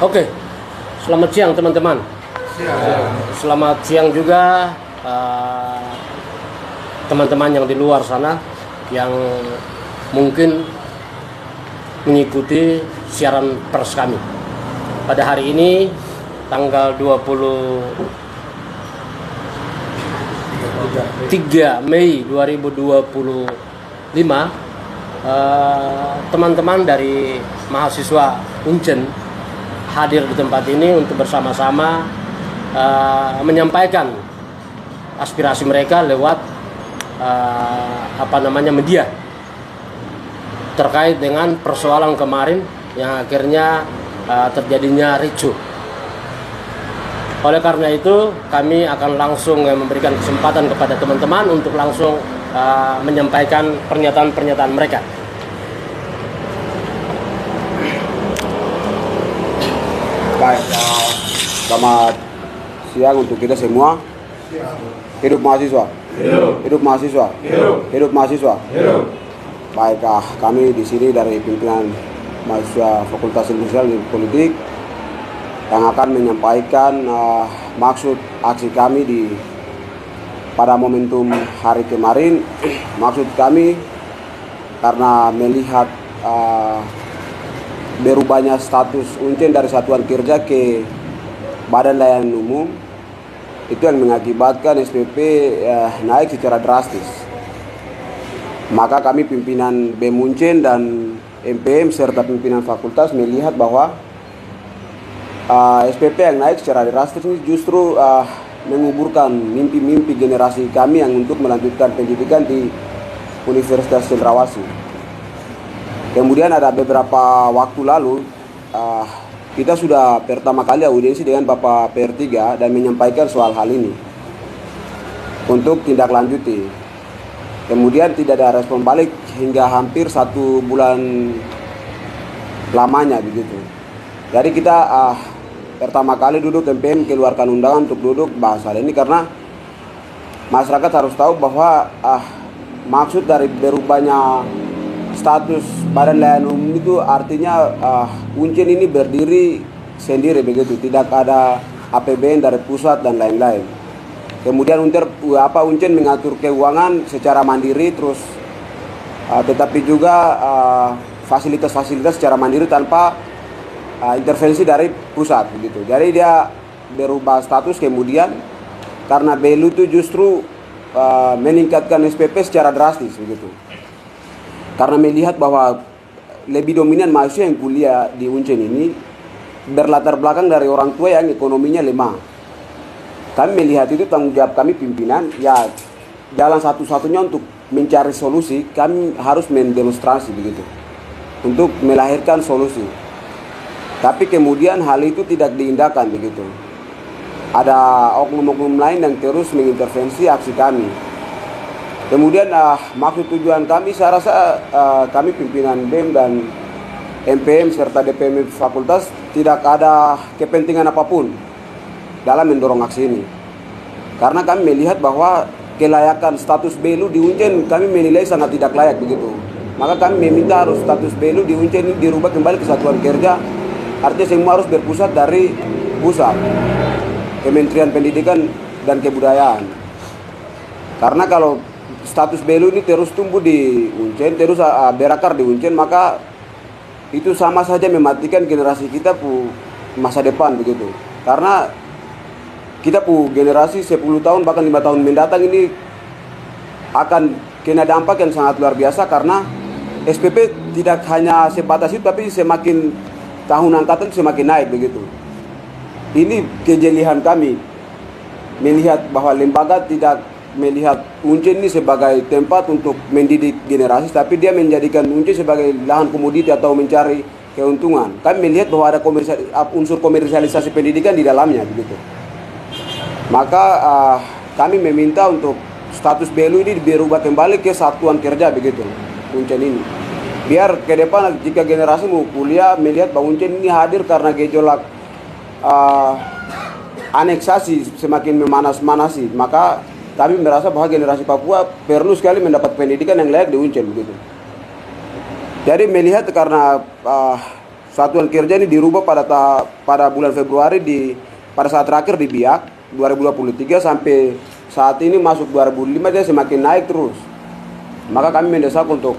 Oke, selamat siang teman-teman. Selamat siang juga teman-teman yang di luar sana yang mungkin mengikuti siaran pers kami. Pada hari ini tanggal 23 Mei 2025, teman-teman dari mahasiswa Uncen hadir di tempat ini untuk bersama-sama menyampaikan aspirasi mereka lewat media terkait dengan persoalan kemarin yang akhirnya terjadinya ricuh. Oleh karena itu kami akan langsung memberikan kesempatan kepada teman-teman untuk langsung menyampaikan pernyataan-pernyataan mereka. Baik, selamat siang untuk kita semua. Hidup mahasiswa. Hidup mahasiswa. Hidup mahasiswa. Baik, kami di sini dari pimpinan mahasiswa Fakultas Ilmu Sosial dan Politik yang akan menyampaikan maksud aksi kami pada momentum hari kemarin. Maksud kami karena melihat berubahnya status Uncen dari satuan kerja ke badan layanan umum, itu yang mengakibatkan SPP naik secara drastis. Maka kami pimpinan BEM Uncen dan MPM serta pimpinan fakultas melihat bahwa SPP yang naik secara drastis ini justru menguburkan mimpi-mimpi generasi kami yang untuk melanjutkan pendidikan di Universitas Cendrawasih. Kemudian ada beberapa waktu lalu kita sudah pertama kali audiensi dengan Bapak PR3 dan menyampaikan soal hal ini untuk tindak lanjuti. Kemudian tidak ada respon balik hingga hampir 1 bulan lamanya begitu. Jadi kita pertama kali duduk MPM keluarkan undangan untuk duduk bahas hal ini karena masyarakat harus tahu bahwa maksud dari berubahnya status badan layanan umum itu artinya Uncen ini berdiri sendiri begitu, tidak ada APBN dari pusat dan lain-lain. Kemudian Uncen mengatur keuangan secara mandiri terus tetapi juga fasilitas-fasilitas secara mandiri tanpa intervensi dari pusat begitu. Jadi dia berubah status kemudian karena BELU itu justru meningkatkan SPP secara drastis begitu. Karena melihat bahwa lebih dominan mahasiswa yang kuliah di Uncen ini berlatar belakang dari orang tua yang ekonominya lemah. Kami melihat itu tanggung jawab kami pimpinan, ya jalan satu-satunya untuk mencari solusi, kami harus mendemonstrasi begitu untuk melahirkan solusi. Tapi kemudian hal itu tidak diindahkan begitu. Ada oknum-oknum lain yang terus mengintervensi aksi kami. Kemudian maksud tujuan kami, saya rasa kami pimpinan BEM dan MPM serta DPM fakultas tidak ada kepentingan apapun dalam mendorong aksi ini. Karena kami melihat bahwa kelayakan status BELU di Uncen kami menilai sangat tidak layak begitu. Maka kami meminta harus status BELU di Uncen ini dirubah kembali ke satuan kerja. Artinya semua harus berpusat dari pusat, Kementerian Pendidikan dan Kebudayaan. Karena kalau status BELU ini terus tumbuh di Uncen, terus berakar di Uncen, maka itu sama saja mematikan generasi kita masa depan begitu. Karena kita generasi 10 tahun bahkan 5 tahun mendatang ini akan kena dampak yang sangat luar biasa karena SPP tidak hanya sebatas itu tapi semakin tahun angkatan semakin naik begitu. Ini kejelihan kami melihat bahwa lembaga tidak melihat Uncen ini sebagai tempat untuk mendidik generasi, tapi dia menjadikan Uncen sebagai lahan komoditi atau mencari keuntungan. Kami melihat bahwa ada unsur komersialisasi pendidikan di dalamnya begitu. Maka kami meminta untuk status BELU ini berubah kembali ke satuan kerja begitu, Uncen ini. Biar ke depan jika generasi mau kuliah melihat bahwa Uncen ini hadir karena gejolak aneksasi semakin memanas-manasi, maka kami merasa bahwa generasi Papua perlu sekali mendapat pendidikan yang layak di Uncen begitu. Jadi melihat karena satuan kerja ini dirubah pada bulan Februari pada saat terakhir di Biak 2023 sampai saat ini masuk 2005 dia semakin naik terus. Maka kami mendesak untuk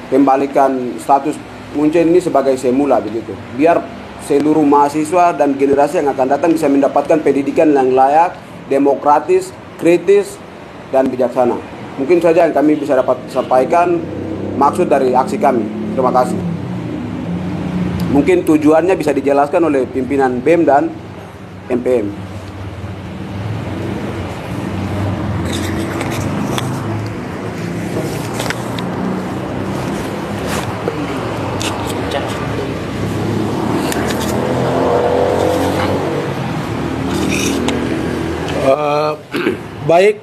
kembalikan status Uncen ini sebagai semula begitu. Biar seluruh mahasiswa dan generasi yang akan datang bisa mendapatkan pendidikan yang layak, demokratis, kritis, dan bijaksana. Mungkin saja yang kami bisa dapat sampaikan maksud dari aksi kami. Terima kasih. Mungkin tujuannya bisa dijelaskan oleh pimpinan BEM dan MPM. Baik,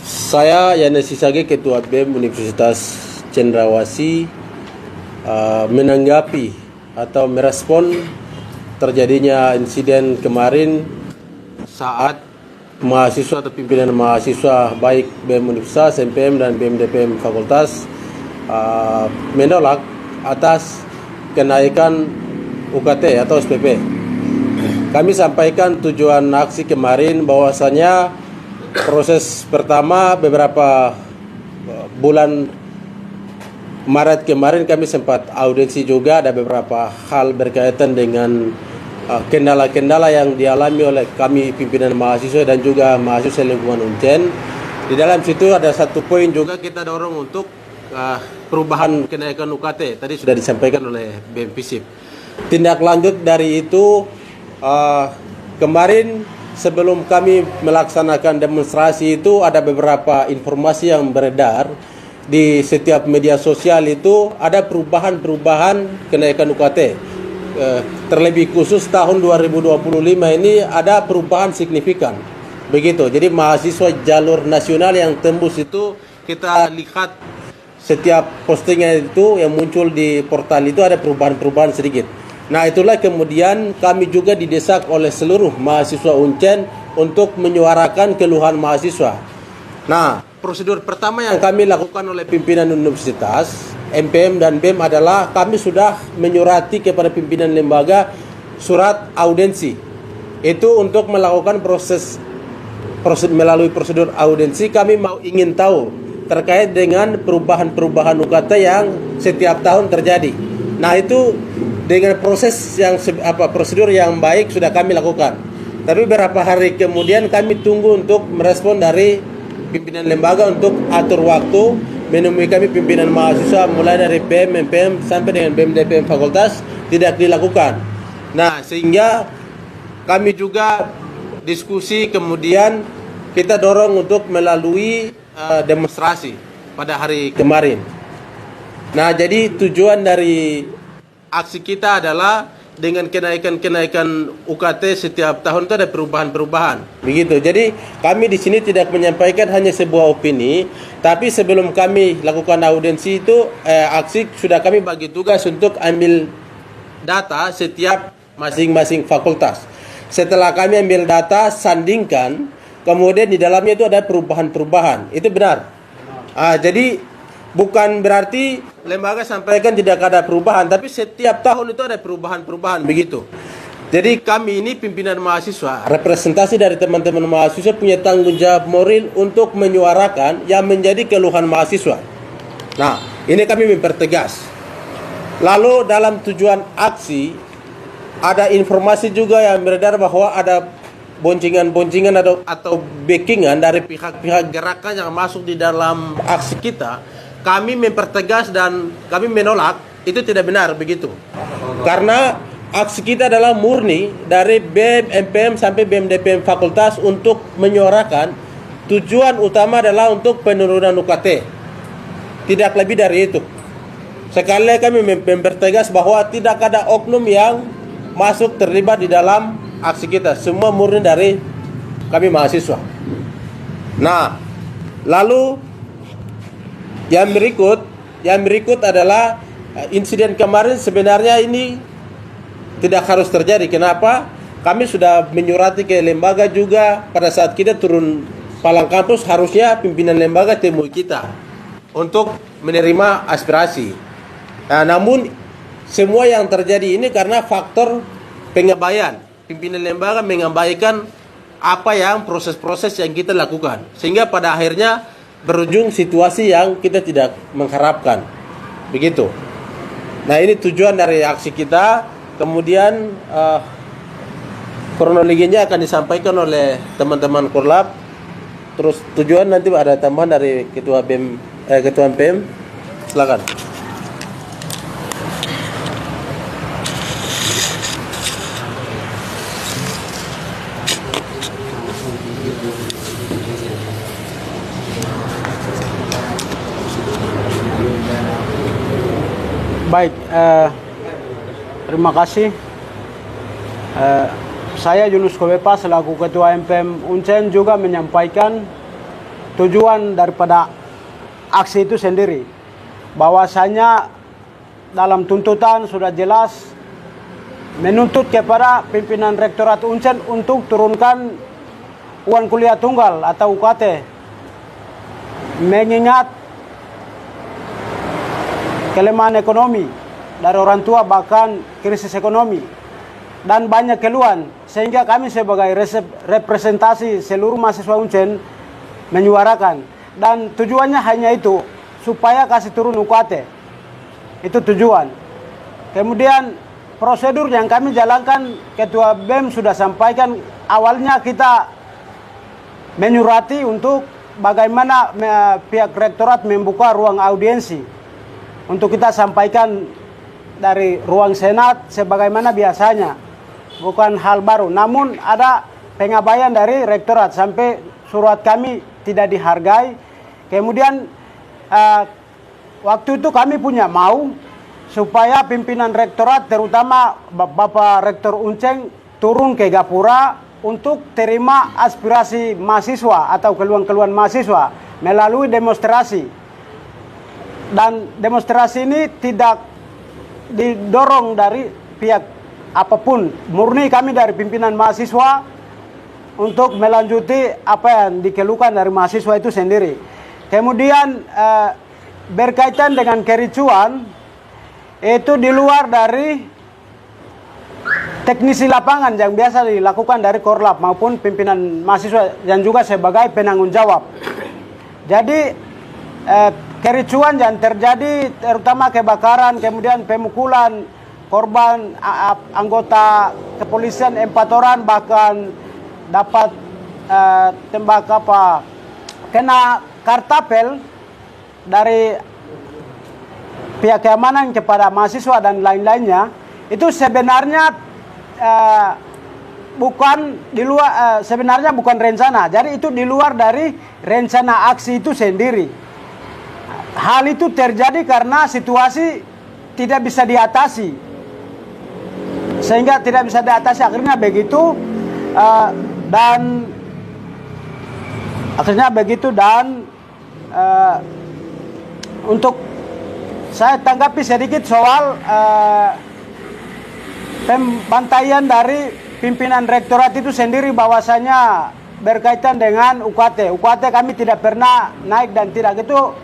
saya Yana Sisage, Ketua BEM Universitas Cendrawasih, menanggapi atau merespon terjadinya insiden kemarin saat mahasiswa atau pimpinan mahasiswa baik BEM Universitas, MPM dan BEM DPM Fakultas menolak atas kenaikan UKT atau SPP. Kami sampaikan tujuan aksi kemarin bahwasanya proses pertama beberapa bulan Maret kemarin kami sempat audiensi juga, ada beberapa hal berkaitan dengan kendala-kendala yang dialami oleh kami pimpinan mahasiswa dan juga mahasiswa lingkungan Uncen. Di dalam situ ada satu poin juga kita dorong untuk perubahan kenaikan UKT. Tadi sudah disampaikan oleh BEM FISIP. Tindak lanjut dari itu, kemarin sebelum kami melaksanakan demonstrasi itu ada beberapa informasi yang beredar di setiap media sosial, itu ada perubahan kenaikan UKT. Terlebih khusus tahun 2025 ini ada perubahan signifikan. Begitu. Jadi mahasiswa jalur nasional yang tembus itu kita lihat setiap postingan itu yang muncul di portal itu ada perubahan-perubahan sedikit. Nah, itulah kemudian kami juga didesak oleh seluruh mahasiswa Uncen untuk menyuarakan keluhan mahasiswa. Nah, prosedur pertama yang kami lakukan oleh pimpinan universitas, MPM dan BEM adalah kami sudah menyurati kepada pimpinan lembaga surat audiensi. Itu untuk melakukan melalui prosedur audiensi kami ingin tahu terkait dengan perubahan-perubahan UKT yang setiap tahun terjadi. Nah, itu dengan prosedur yang baik sudah kami lakukan. Tapi beberapa hari kemudian kami tunggu untuk merespon dari pimpinan lembaga untuk atur waktu menemui kami pimpinan mahasiswa mulai dari BEM, MPM sampai dengan BEM DPM Fakultas tidak dilakukan. Nah, sehingga kami juga diskusi kemudian kita dorong untuk melalui demonstrasi pada hari kemarin. Nah, jadi tujuan dari aksi kita adalah dengan kenaikan UKT setiap tahun itu ada perubahan-perubahan. Begitu. Jadi kami di sini tidak menyampaikan hanya sebuah opini, tapi sebelum kami lakukan audiensi itu aksi sudah kami bagi tugas untuk ambil data setiap masing-masing fakultas. Setelah kami ambil data, sandingkan, kemudian di dalamnya itu ada perubahan-perubahan. Itu benar. Jadi bukan berarti lembaga sampaikan tidak ada perubahan, tapi setiap tahun itu ada perubahan-perubahan begitu. Jadi kami ini pimpinan mahasiswa, representasi dari teman-teman mahasiswa punya tanggung jawab moral untuk menyuarakan yang menjadi keluhan mahasiswa. Nah, ini kami mempertegas. Lalu dalam tujuan aksi ada informasi juga yang beredar bahwa ada boncingan-boncingan atau backingan dari pihak-pihak gerakan yang masuk di dalam aksi kita. Kami mempertegas dan kami menolak, itu tidak benar begitu. Karena aksi kita adalah murni dari BEM, MPM sampai BEM DPM Fakultas untuk menyuarakan tujuan utama adalah untuk penurunan UKT. Tidak lebih dari itu. Sekali lagi kami mempertegas bahwa tidak ada oknum yang masuk terlibat di dalam aksi kita. Semua murni dari kami mahasiswa. Nah, lalu yang berikut adalah insiden kemarin sebenarnya ini tidak harus terjadi. Kenapa? Kami sudah menyurati ke lembaga juga pada saat kita turun palang kampus, harusnya pimpinan lembaga temui kita untuk menerima aspirasi. Nah, namun semua yang terjadi ini karena faktor pengabaian. Pimpinan lembaga mengabaikan apa yang proses-proses yang kita lakukan, sehingga pada akhirnya berujung situasi yang kita tidak mengharapkan. Begitu. Nah, ini tujuan dari aksi kita. Kemudian kronologinya akan disampaikan oleh teman-teman Korlap. Terus tujuan nanti ada tambahan dari Ketua BEM, Ketua MPM. Silakan. Baik, terima kasih. Saya Yunus Kobepa selaku Ketua MPM Uncen juga menyampaikan tujuan daripada aksi itu sendiri. Bahwasanya dalam tuntutan sudah jelas menuntut kepada pimpinan Rektorat Uncen untuk turunkan uang kuliah tunggal atau UKT, mengingat kelemahan ekonomi dari orang tua, bahkan krisis ekonomi dan banyak keluhan, sehingga kami sebagai representasi seluruh mahasiswa Uncen menyuarakan, dan tujuannya hanya itu, supaya kasih turun UKT. Itu tujuan. Kemudian prosedur yang kami jalankan, Ketua BEM sudah sampaikan, awalnya kita menyurati untuk bagaimana pihak rektorat membuka ruang audiensi untuk kita sampaikan dari ruang senat sebagaimana biasanya, bukan hal baru. Namun ada pengabaian dari rektorat sampai surat kami tidak dihargai. Kemudian waktu itu kami punya mau supaya pimpinan rektorat, terutama Bapak Rektor Uncen, turun ke Gapura untuk terima aspirasi mahasiswa atau keluhan-keluhan mahasiswa melalui demonstrasi. Dan demonstrasi ini tidak didorong dari pihak apapun, murni kami dari pimpinan mahasiswa untuk melanjuti apa yang dikeluhkan dari mahasiswa itu sendiri. Kemudian berkaitan dengan kericuan, itu di luar dari teknisi lapangan yang biasa dilakukan dari Korlap maupun pimpinan mahasiswa yang juga sebagai penanggung jawab. Jadi kericuan yang terjadi, terutama kebakaran, kemudian pemukulan korban, anggota kepolisian 4 orang bahkan dapat tembak kena kartapel dari pihak keamanan kepada mahasiswa dan lain-lainnya. Itu sebenarnya sebenarnya bukan rencana. Jadi itu di luar dari rencana aksi itu sendiri. Hal itu terjadi karena situasi tidak bisa diatasi, sehingga tidak bisa diatasi, akhirnya begitu. Dan untuk saya tanggapi sedikit soal pembantaian dari pimpinan rektorat itu sendiri, bahwasanya berkaitan dengan UKT. UKT kami tidak pernah naik dan tidak itu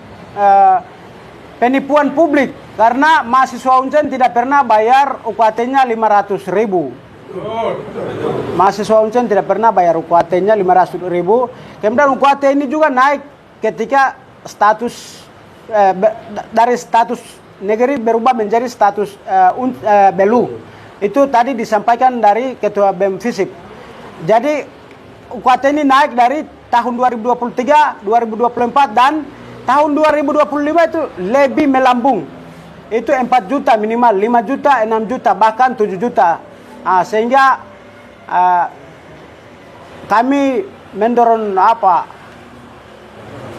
penipuan publik, karena mahasiswa Uncen tidak pernah bayar UKT-nya 500.000. Mahasiswa Uncen tidak pernah bayar UKT-nya 500.000. Kemudian UKT ini juga naik ketika status dari status negeri berubah menjadi status belu. Itu tadi disampaikan dari Ketua BEM FISIP. Jadi UKT ini naik dari tahun 2023, 2024 dan tahun 2025 itu lebih melambung. Itu 4 juta minimal, 5 juta, 6 juta, bahkan 7 juta. Sehingga kami mendorong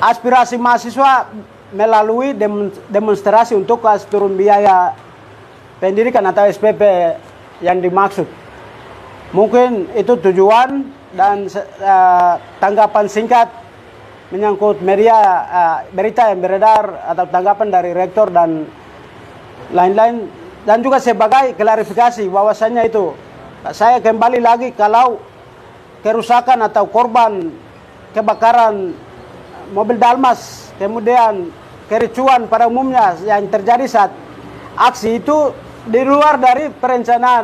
aspirasi mahasiswa melalui demonstrasi untuk kasih turun biaya pendidikan atau SPP yang dimaksud. Mungkin itu tujuan dan tanggapan singkat menyangkut media berita yang beredar atau tanggapan dari rektor dan lain-lain, dan juga sebagai klarifikasi bahwasanya itu saya kembali lagi, kalau kerusakan atau korban kebakaran mobil Dalmas kemudian kericuan pada umumnya yang terjadi saat aksi itu di luar dari perencanaan.